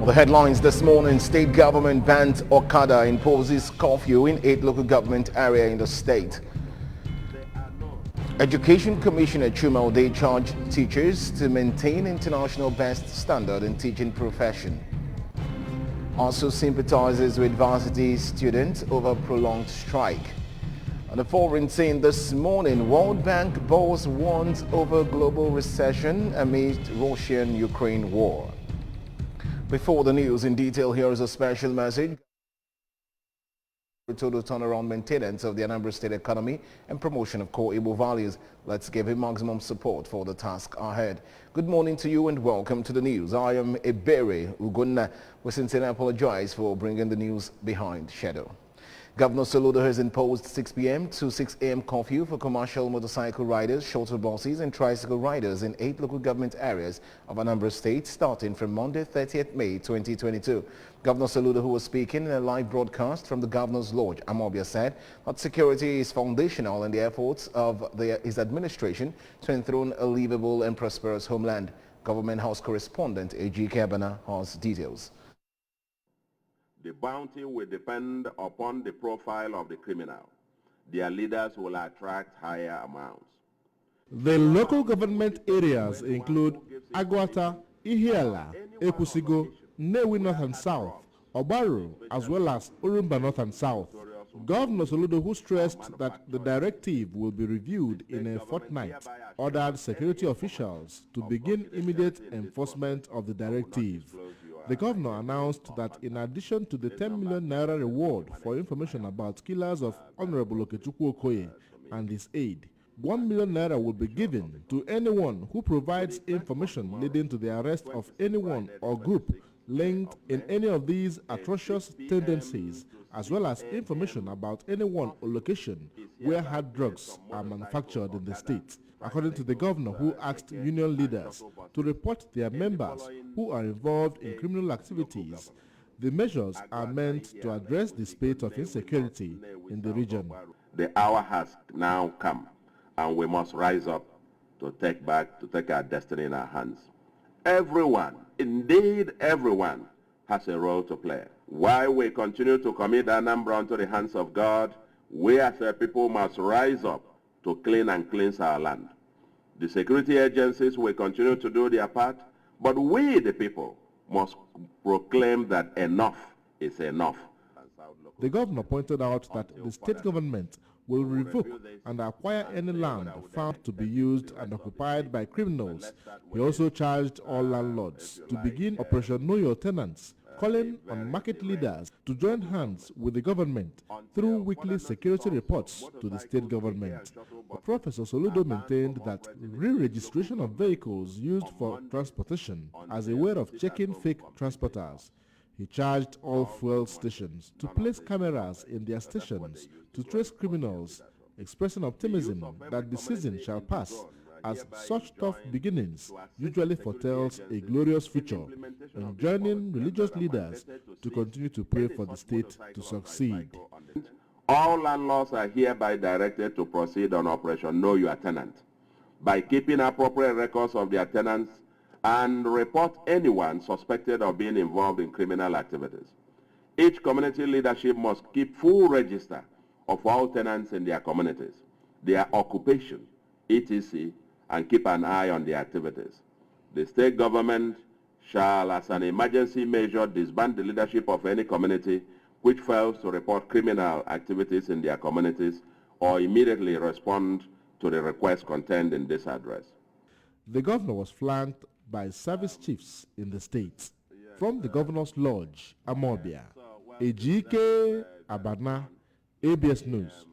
Well, the headlines this morning: state government bans Okada, imposes curfew in 8 local government areas in the state. Education Commissioner Chuma Ode charged teachers to maintain international best standard in teaching profession. Also sympathizes with varsity students over prolonged strike. On the foreign scene this morning, World Bank boss warns over global recession amidst Russian-Ukraine war. Before the news in detail, here is a special message. Total turnaround maintenance of the Anambra State economy and promotion of core Igbo values. Let's give him maximum support for the task ahead. Good morning to you and welcome to the news. I am Ebere Ugunna. We sincerely apologize for bringing the news behind shadow. Governor Soludo has imposed 6 p.m. to 6 a.m. curfew for commercial motorcycle riders, shuttle buses and tricycle riders in 8 local government areas of Anambra State starting from Monday 30th May 2022. Governor Soludo, who was speaking in a live broadcast from the Governor's Lodge, Amobia, said that security is foundational in the efforts of his administration to enthrone a livable and prosperous homeland. Government House correspondent A.G. Kabana has details. The bounty will depend upon the profile of the criminal. Their leaders will attract higher amounts. The local government areas include Agwata, Ihiala, Ekusigo, Newi North and South, Obaru, as well as Urumba North and South. Governor Soludo, who stressed that the directive will be reviewed in a fortnight, ordered security officials to begin immediate enforcement of the directive. The governor announced that in addition to the 10 million naira reward for information about killers of Honorable Okechukwu Okoye and his aide, 1 million naira will be given to anyone who provides information leading to the arrest of anyone or group linked in any of these atrocious tendencies, as well as information about anyone or location where hard drugs are manufactured in the state. According to the governor, who asked union leaders to report their members who are involved in criminal activities, the measures are meant to address the spate of insecurity in the region. The hour has now come, and we must rise up to take our destiny in our hands. Everyone, indeed everyone, has a role to play. While we continue to commit Anambra into the hands of God, we as a people must rise up to clean and cleanse our land. The security agencies will continue to do their part, but we, the people, must proclaim that enough is enough. The governor pointed out that the state government will revoke and acquire any land found to be used and occupied by criminals. He also charged all landlords to begin Operation Know Your Tenants, calling on market leaders to join hands with the government through weekly security reports to the state government. Professor Soludo maintained that re-registration of vehicles used for transportation as a way of checking fake transporters. He charged all fuel stations to place cameras in their stations to trace criminals, expressing optimism that the season shall pass, as such tough beginnings usually foretells a glorious future, and joining religious leaders to continue to pray for the state to succeed. All landlords are hereby directed to proceed on Operation Know Your Tenant by keeping appropriate records of their tenants and report anyone suspected of being involved in criminal activities. Each community leadership must keep full register of all tenants in their communities, their occupation, etc., and keep an eye on their activities. The state government shall, as an emergency measure, disband the leadership of any community which fails to report criminal activities in their communities or immediately respond to the request contained in this address. The governor was flanked by service chiefs in the state. From the Governor's Lodge, Amobia, Ejike Abana, ABS News.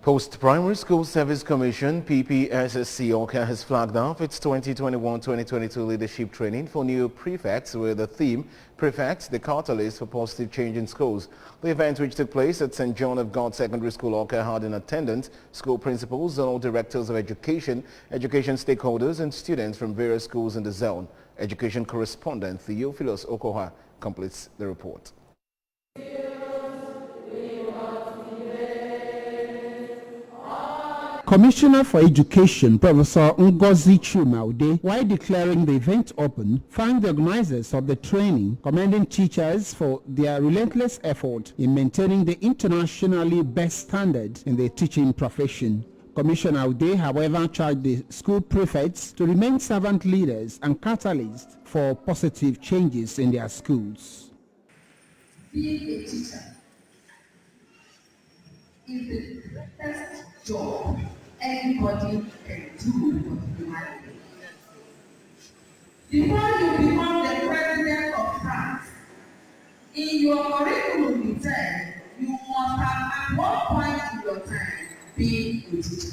Post-Primary School Service Commission, PPSSC Awka, has flagged off its 2021-2022 leadership training for new prefects with the theme, Prefects, the Catalyst for Positive Change in Schools. The event, which took place at St. John of God Secondary School, Awka, had in attendance school principals, zonal directors of education, education stakeholders and students from various schools in the zone. Education correspondent Theophilus Okoha completes the report. Commissioner for Education, Professor Ngozi Chumaude, while declaring the event open, thanked the organizers of the training, commending teachers for their relentless effort in maintaining the internationally best standard in the teaching profession. Commissioner Ude, however, charged the school prefects to remain servant leaders and catalysts for positive changes in their schools. Being a teacher is the best job anybody can do for humanity. Before you become the president of France, in your curriculum vitae, you must have at one point in your time been a teacher.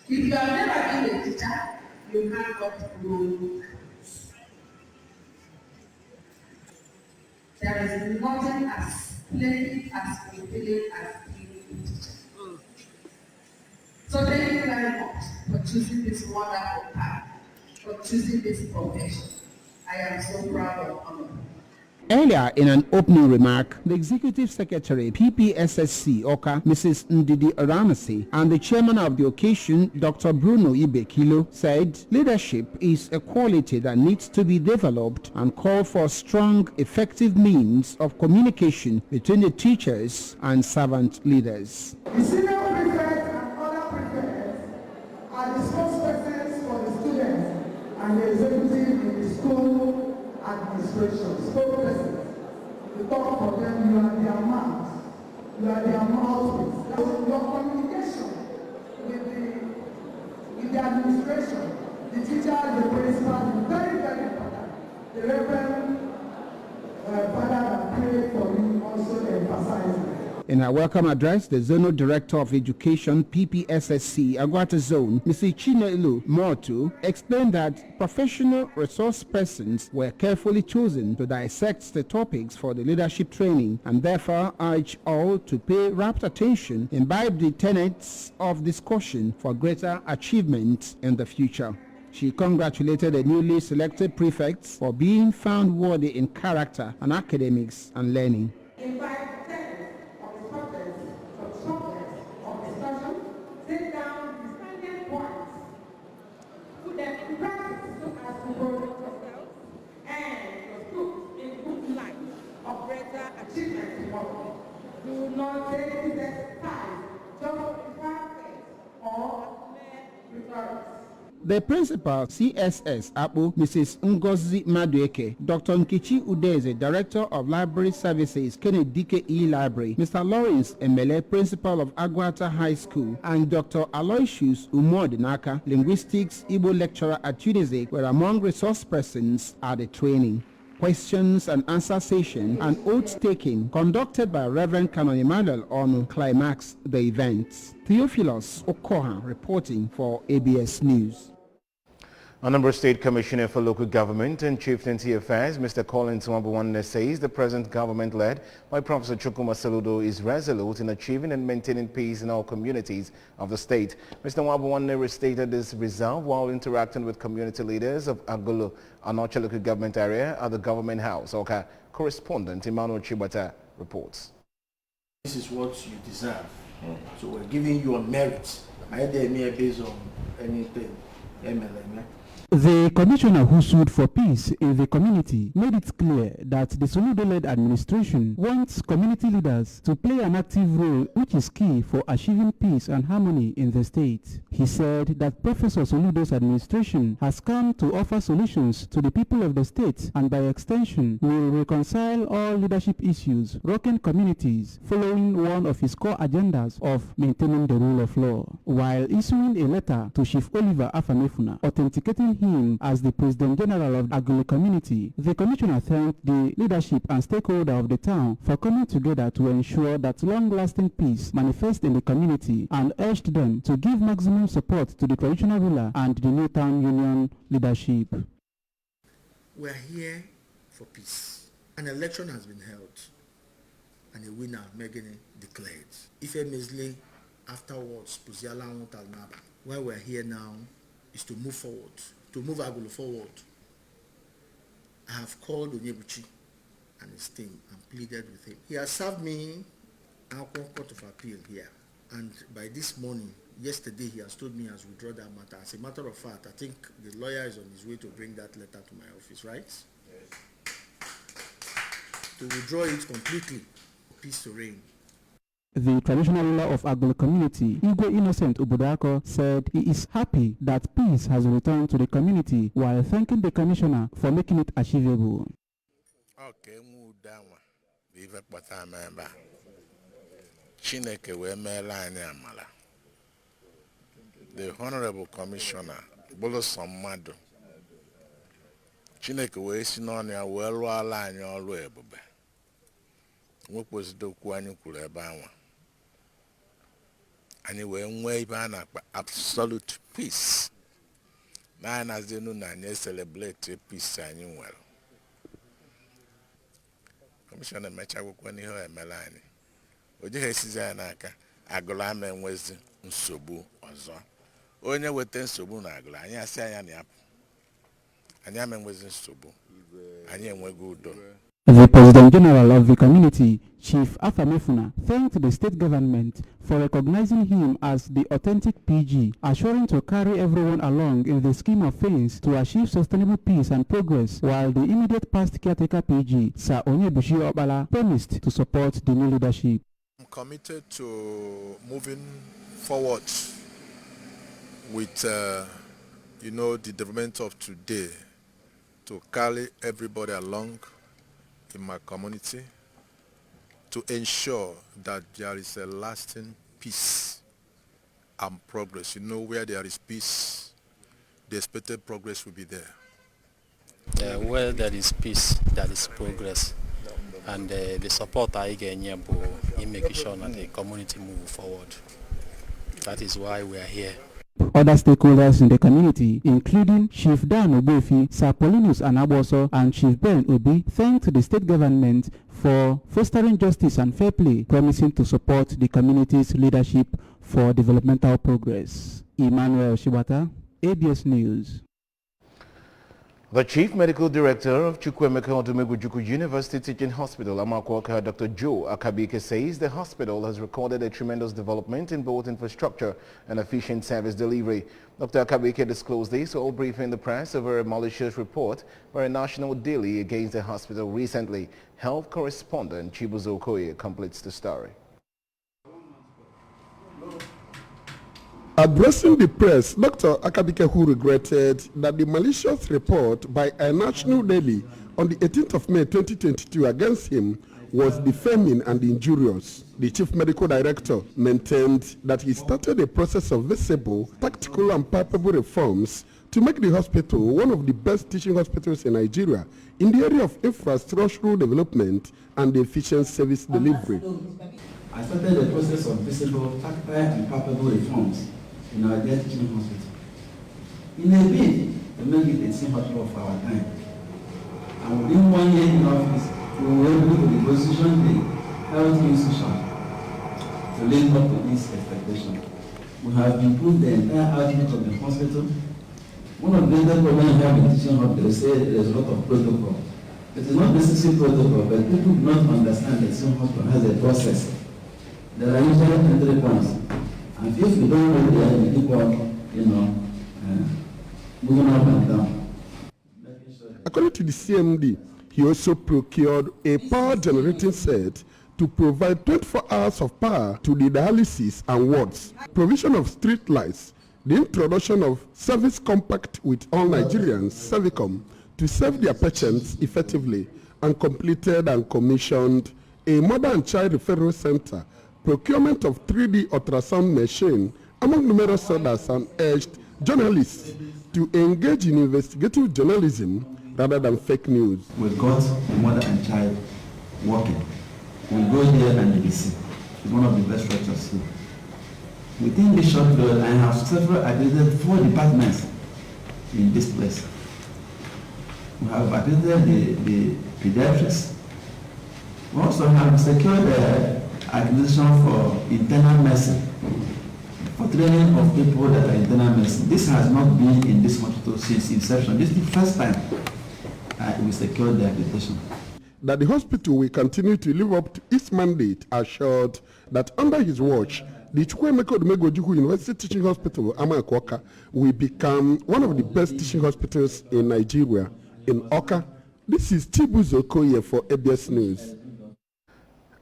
If you have never been a teacher, you cannot grow. There is nothing as splendid as fulfilling as being a teacher. So thank you very much for choosing this wonderful path, for choosing this profession. I am so proud of all of you. Earlier, in an opening remark, the Executive Secretary, PPSSC, Oka, Mrs. Ndidi Aramasi, and the chairman of the occasion, Dr. Bruno Ibekilo, said leadership is a quality that needs to be developed and called for strong, effective means of communication between the teachers and servant leaders. The senior prefects and other prefects are the spokespersons for the students and the executive in the school administration, spokespersons. You talk for them, you are their mouth, you are their mouthpiece. So your communication with the administration, the teachers, the principals, is very, very important. The Reverend Father that prayed for you also emphasized it. In her welcome address, the Zonal Director of Education, PPSSC, Agwata Zone, Mrs. Chinelu Mortu, explained that professional resource persons were carefully chosen to dissect the topics for the leadership training and therefore urge all to pay rapt attention, imbibe the tenets of discussion for greater achievement in the future. She congratulated the newly selected prefects for being found worthy in character and academics and learning. Do not take this exercise just for practice or rhetoric. The principal, CSS Abu, Mrs. Ngozi Madueke, Dr. Nkichi Udeze, Director of Library Services, Kennedy Dike E-Library, Mr. Lawrence Emele, Principal of Agwata High School, and Dr. Aloysius Umodinaka, Linguistics Igbo Lecturer at UNIZEC, were among resource persons at the training. Questions and answer session and oath taking conducted by Reverend Canon Emmanuel Onu climaxed the event. Theophilus Okoha reporting for ABS News. Anambra State Commissioner for Local Government and Chieftaincy Affairs, Mr. Collins Nwabunwanne, says the present government led by Professor Chukwuma Soludo is resolute in achieving and maintaining peace in all communities of the state. Mr. Nwabunwanne restated this resolve while interacting with community leaders of Agulu, Anocha Local Government Area at the Government House. Okay, correspondent Emmanuel Chibata reports. This is what you deserve. So we're giving you a merit. I didn't based on anything. MLM. The commissioner who sued for peace in the community made it clear that the Soludo-led administration wants community leaders to play an active role which is key for achieving peace and harmony in the state. He said that Professor Soludo's administration has come to offer solutions to the people of the state and by extension will reconcile all leadership issues rocking communities following one of his core agendas of maintaining the rule of law. While issuing a letter to Chief Oliver Afamefuna authenticating him as the President General of the Agulu community, the commissioner thanked the leadership and stakeholder of the town for coming together to ensure that long-lasting peace manifests in the community and urged them to give maximum support to the traditional ruler and the new town union leadership. We are here for peace. An election has been held and a winner, Megan, declared. Ife Mesley, afterwards, Puziala Talnaba. Why we are here now is to move forward, to move Agulu forward. I have called Onyebuchi and his team and pleaded with him. He has served me in Court of Appeal here And by this morning, yesterday, he has told me he has withdrawn that matter. As a matter of fact, I think the lawyer is on his way to bring that letter to my office, right? Yes. To withdraw it completely, peace to reign. The traditional ruler of Agolo community, Igwe Innocent Ubudako, said he is happy that peace has returned to the community while thanking the commissioner for making it achievable. Okay, Chineke we meela anyị amala. The Honorable Commissioner, Bolosom Madu, Chineke we si n'ọnụ ya wee rụọ ala anyị ọrụ ebube. Nwekwazido okwu anyị kwuru ebe anwa. Anyị wee nwee ibe a na-akpa absolute peace. Na anyị na-azinu na anyị celebrate peace anyị nwere. Commissioner emechagwokwa n'ihe o emela anyị. Oje hesizi anyị n'aka Agụlụ ama enwezi nsogbu ọzọ. Onye weta nsogbu na Agụlụ anyị asị anya na yapụ. Anyị ama enwezi nsogbu. Anyị enwego udo. The President General of the community, Chief Afamefuna, thanked the state government for recognizing him as the authentic PG, assuring to carry everyone along in the scheme of things to achieve sustainable peace and progress, while the immediate past caretaker PG, Sir Onyebuchi Obala, promised to support the new leadership. I'm committed to moving forward with, the development of today, to carry everybody along in my community to ensure that there is a lasting peace and progress. Where there is peace, the expected progress will be there. Where there is peace, there is progress. And the support I get in making sure that the community move forward. That is why we are here. Other stakeholders in the community, including Chief Dan Obofi, Sir Paulinus Anaboso, and Chief Ben Obi, thanked the state government for fostering justice and fair play, promising to support the community's leadership for developmental progress. Emmanuel Shibata, ABS News. The Chief Medical Director of Chukwuemeka Odumegwu University Teaching Hospital, Amakwoka, Dr. Joe Akabike, says the hospital has recorded a tremendous development in both infrastructure and efficient service delivery. Dr. Akabike disclosed this while briefing the press over a malicious report by a national daily against the hospital recently. Health correspondent Chibuzo Okoye completes the story. Addressing the press, Dr. Akabike, who regretted that the malicious report by a national daily on the 18th of May 2022 against him was defaming and injurious. The chief medical director maintained that he started a process of visible, tactical and palpable reforms to make the hospital one of the best teaching hospitals in Nigeria in the area of infrastructural development and efficient service delivery. I started a process of visible, tactile and palpable reforms in our dear teaching hospital. In a bid to make it a teaching hospital of our time. And within 1 year in office, we were able to reposition the health institution to live up to this expectation. We have improved the entire outlook of the hospital. One of the major problems we have in teaching hospital, they say there's a lot of protocol. It is not necessarily protocol, but people do not understand that teaching hospital has a process. There are usually entry points. And if we don't know there, we keep on, moving up and down. According to the CMD, he also procured a power generating set to provide 24 hours of power to the dialysis and wards, provision of street lights, the introduction of Service Compact with All Nigerians, Servicom, to serve their patients effectively, and completed and commissioned a mother and child referral center, procurement of 3D ultrasound machine, among numerous others, and urged journalists to engage in investigative journalism rather than fake news. We got the mother and child working. We go there and you see. It's one of the best structures here. Within this short period, I have several accredited 4 departments in this place. We have accredited the pediatrics. We also have secured the accreditation for internal medicine, for training of people that are internal medicine. This has not been in this hospital since inception. This is the first time we secured the accreditation. That the hospital will continue to live up to its mandate, assured that under his watch, the Chukwuemeka Odumegwu University Teaching Hospital, Amakoka, will become one of the best teaching hospitals in Nigeria, in Oka. This is Chibuzo Okoye for ABS News.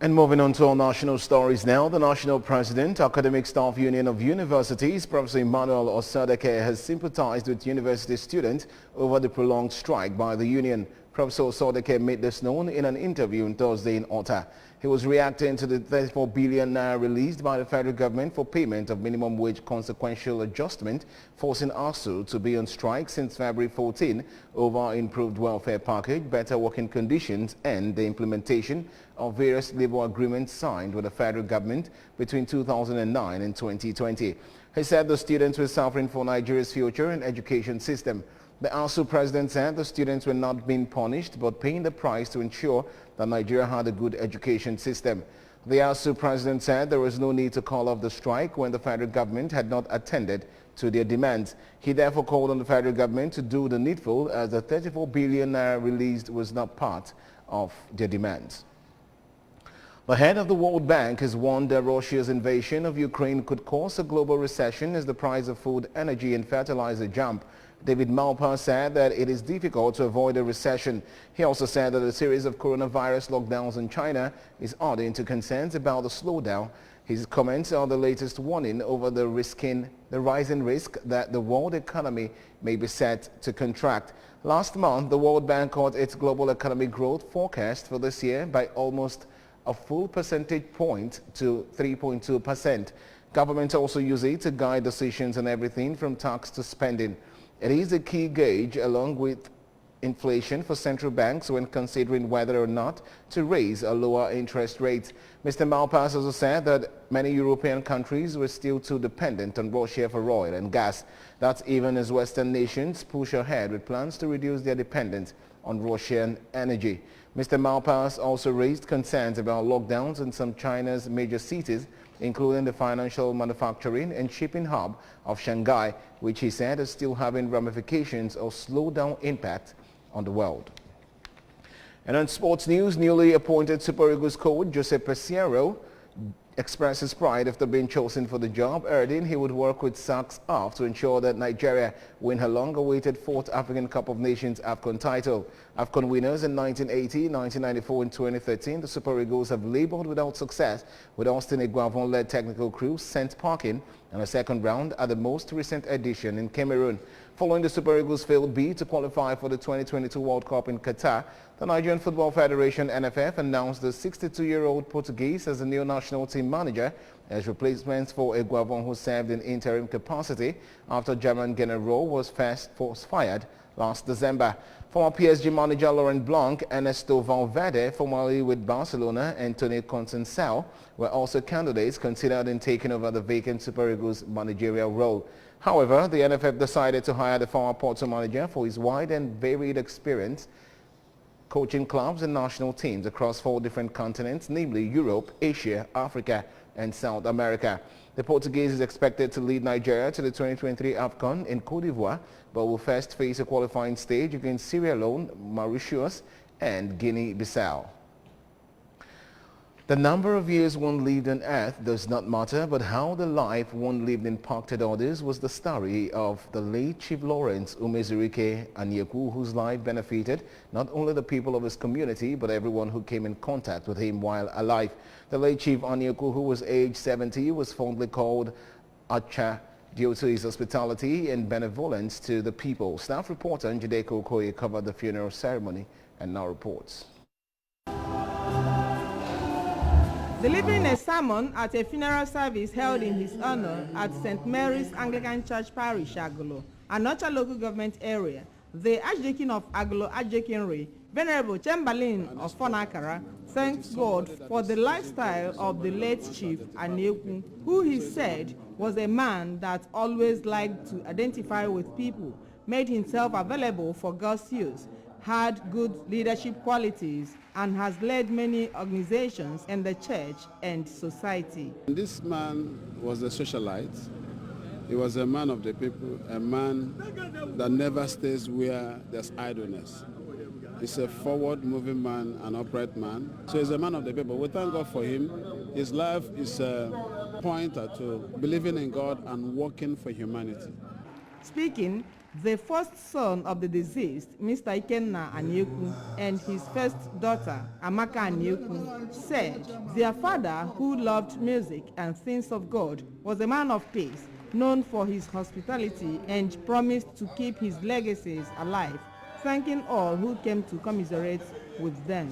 And moving on to our national stories now, the National President, Academic Staff Union of Universities, Professor Emmanuel Osadeke, has sympathized with university students over the prolonged strike by the union. Professor Osadeke made this known in an interview on Thursday in Ota. He was reacting to the 34 billion naira released by the federal government for payment of minimum wage consequential adjustment, forcing ASU to be on strike since February 14 over improved welfare package, better working conditions, and the implementation of various labor agreements signed with the federal government between 2009 and 2020. He said the students were suffering for Nigeria's future and education system. The ASU president said the students were not being punished but paying the price to ensure that Nigeria had a good education system. The ASU president said there was no need to call off the strike when the federal government had not attended to their demands. He therefore called on the federal government to do the needful as the 34 billion naira released was not part of their demands. The head of the World Bank has warned that Russia's invasion of Ukraine could cause a global recession as the price of food, energy and fertilizer jump. David Malpass said that it is difficult to avoid a recession. He also said that a series of coronavirus lockdowns in China is adding to concerns about the slowdown. His comments are the latest warning over the rising risk that the world economy may be set to contract. Last month, the World Bank cut its global economic growth forecast for this year by almost a full percentage point to 3.2%. Governments also use it to guide decisions on everything from tax to spending. It is a key gauge along with inflation for central banks when considering whether or not to raise or lower interest rates. Mr. Malpass also said that many European countries were still too dependent on Russia for oil and gas. That's even as Western nations push ahead with plans to reduce their dependence on Russian energy. Mr. Malpass also raised concerns about lockdowns in some China's major cities, including the financial, manufacturing and shipping hub of Shanghai, which he said is still having ramifications or slowdown impact on the world. And on sports news, newly appointed Super Eagles coach Jose Peseiro expresses pride after being chosen for the job, urging he would work with socks off to ensure that Nigeria win her long-awaited fourth African Cup of Nations AFCON title. AFCON winners in 1980, 1994 and 2013, the Super Eagles have labored without success, with Austin Eguavon-led technical crew sent packing in a second round at the most recent edition in Cameroon. Following the Super Eagles' failed bid to qualify for the 2022 World Cup in Qatar, the Nigerian Football Federation NFF announced the 62-year-old Portuguese as the new national team manager as replacements for Eguavon, who served in interim capacity after German Gennaro was fired last December. Former PSG manager Laurent Blanc, Ernesto Valverde, formerly with Barcelona, and Toni Conceição were also candidates considered in taking over the vacant Super Eagles managerial role. However, the NFF decided to hire the former Porto manager for his wide and varied experience coaching clubs and national teams across 4 different continents, namely Europe, Asia, Africa and South America. The Portuguese is expected to lead Nigeria to the 2023 AFCON in Cote d'Ivoire, but will first face a qualifying stage against Sierra Leone, Mauritius and Guinea-Bissau. The number of years one lived on earth does not matter, but how the life one lived impacted others was the story of the late Chief Lawrence Umezurike Anyaku, whose life benefited not only the people of his community, but everyone who came in contact with him while alive. The late Chief Anyaku, who was aged 70, was fondly called Acha due to his hospitality and benevolence to the people. Staff reporter Njideko Okoye covered the funeral ceremony and now reports. Delivering a sermon at a funeral service held in his honor at St. Mary's Anglican Church Parish, Agolo, Anocha local government area, the Archdeacon of Agolo Ajekinri, Venerable Chamberlain of Fonakara, thanks God for the lifestyle of the late Chief Anyaku, who he said was a man that always liked to identify with people, made himself available for God's use, had good leadership qualities, and has led many organizations in the church and society. This man was a socialite. He was a man of the people, a man that never stays where there's idleness. He's a forward-moving man, an upright man. So he's a man of the people. We thank God for him. His life is a pointer to believing in God and working for humanity. Speaking, the first son of the deceased, Mr. Ikenna Anyeku, and his first daughter, Amaka Anyeku, said their father, who loved music and things of God, was a man of peace, known for his hospitality, and promised to keep his legacies alive, thanking all who came to commiserate with them.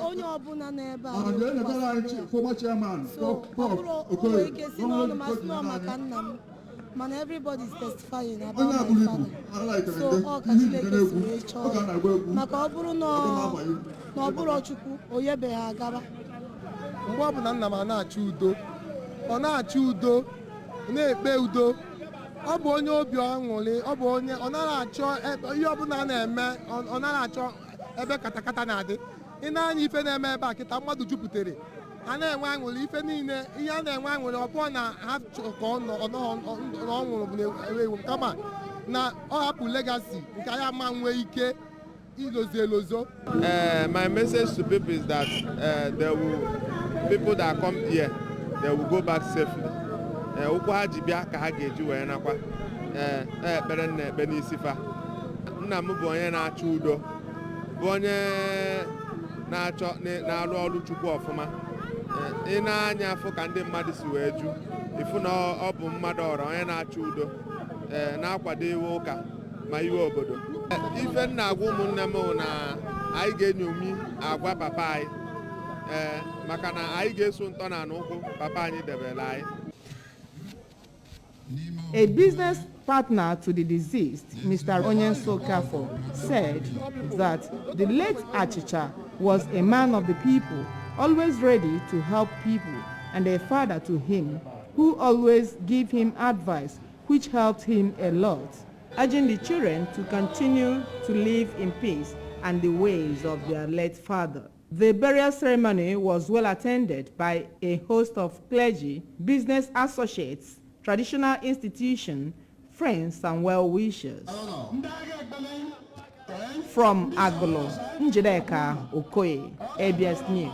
onye ọbụla n'ebe a former chairman maka nna m mana everybody is testifying about my father so ọ ka Chineke si wee chọọ maka ọ bụrụ na ọ bụrụ Chukwu onyebeghị agaba mgbe ọbụla nna m na-achọ udo ọ na-achọ udo na-ekpe udo ọ bụ onye obi aṅụrị ọ bụ onye ọ na-achọ ihe ọbụla na-eme ọ na-achọ ebe katakata na-adị ị na-anya ife na-eme ebe a kịta mmadụ jupụtare a na-enwe aṅụrị ife niile ihe a na-enwe aṅụrị ọ bụrụ na ha chọrọ ka ọ nwụrụ bụ ewu kama na ọ hapụ legacy nke anyị ama nwee ike ilozo elozo. My message to people is that there will people that come here they will go back safely. Ụkwụ ha ji bịa ka ha ga-eji wee nakwa ekpere nna ekpe n'isi fa. Nna m bụ onye na-achọ udo bụ onye na-arụ ọrụ Chukwu ọfụma ị na-anya afọ ka ndị mmadụ si wee ju ifu na ọ bụ mmadụ ọra onye na-achọ udo na-akwado iwe ụka ma iwe obodo. Ife nna agwa ụmụnne m na anyị ga-enyomi agwa papa anyị maka na anyị ga-eso ntọala ụkwụ papa anyị debere anyị. A business partner to the deceased, Mr. Onyenso Kafo, said that the late Achicha was a man of the people, always ready to help people, and a father to him, who always gave him advice, which helped him a lot, urging the children to continue to live in peace and the ways of their late father. The burial ceremony was well attended by a host of clergy, business associates, traditional institution, friends and well-wishers. From Agolo, Njideka Okoye, ABS News.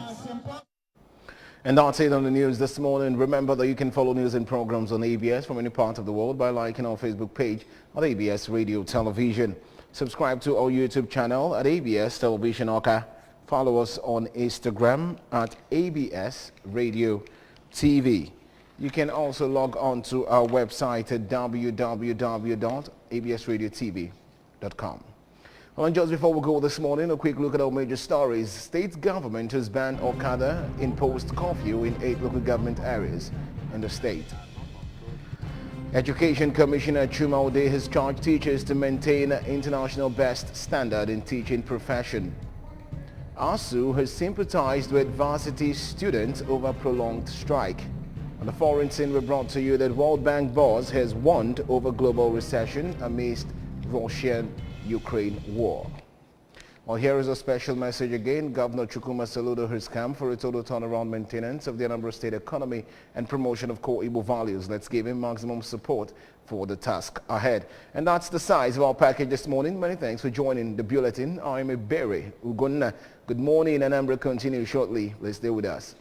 And that's it on the news this morning. Remember that you can follow news and programs on ABS from any part of the world by liking our Facebook page at ABS Radio Television. Subscribe to our YouTube channel at ABS Television Oka. Follow us on Instagram at ABS Radio TV. You can also log on to our website at www.absradiotv.com. Well, and just before we go this morning, a quick look at our major stories. State government has banned Okada imposed curfew in 8 local government areas in the state. Education Commissioner Chuma Ode has charged teachers to maintain international best standard in teaching profession. ASU has sympathized with varsity students over prolonged strike. On the foreign scene, we brought to you that World Bank boss has warned over global recession amidst Russian-Ukraine war. Well, here is a special message again. Governor Chukwuma Soludo has come for a total turnaround maintenance of the Anambra State economy and promotion of core Igbo values. Let's give him maximum support for the task ahead. And that's the size of our package this morning. Many thanks for joining the bulletin. I'm Ebere Ugonna. Good morning. Anambra continues shortly. Let's stay with us.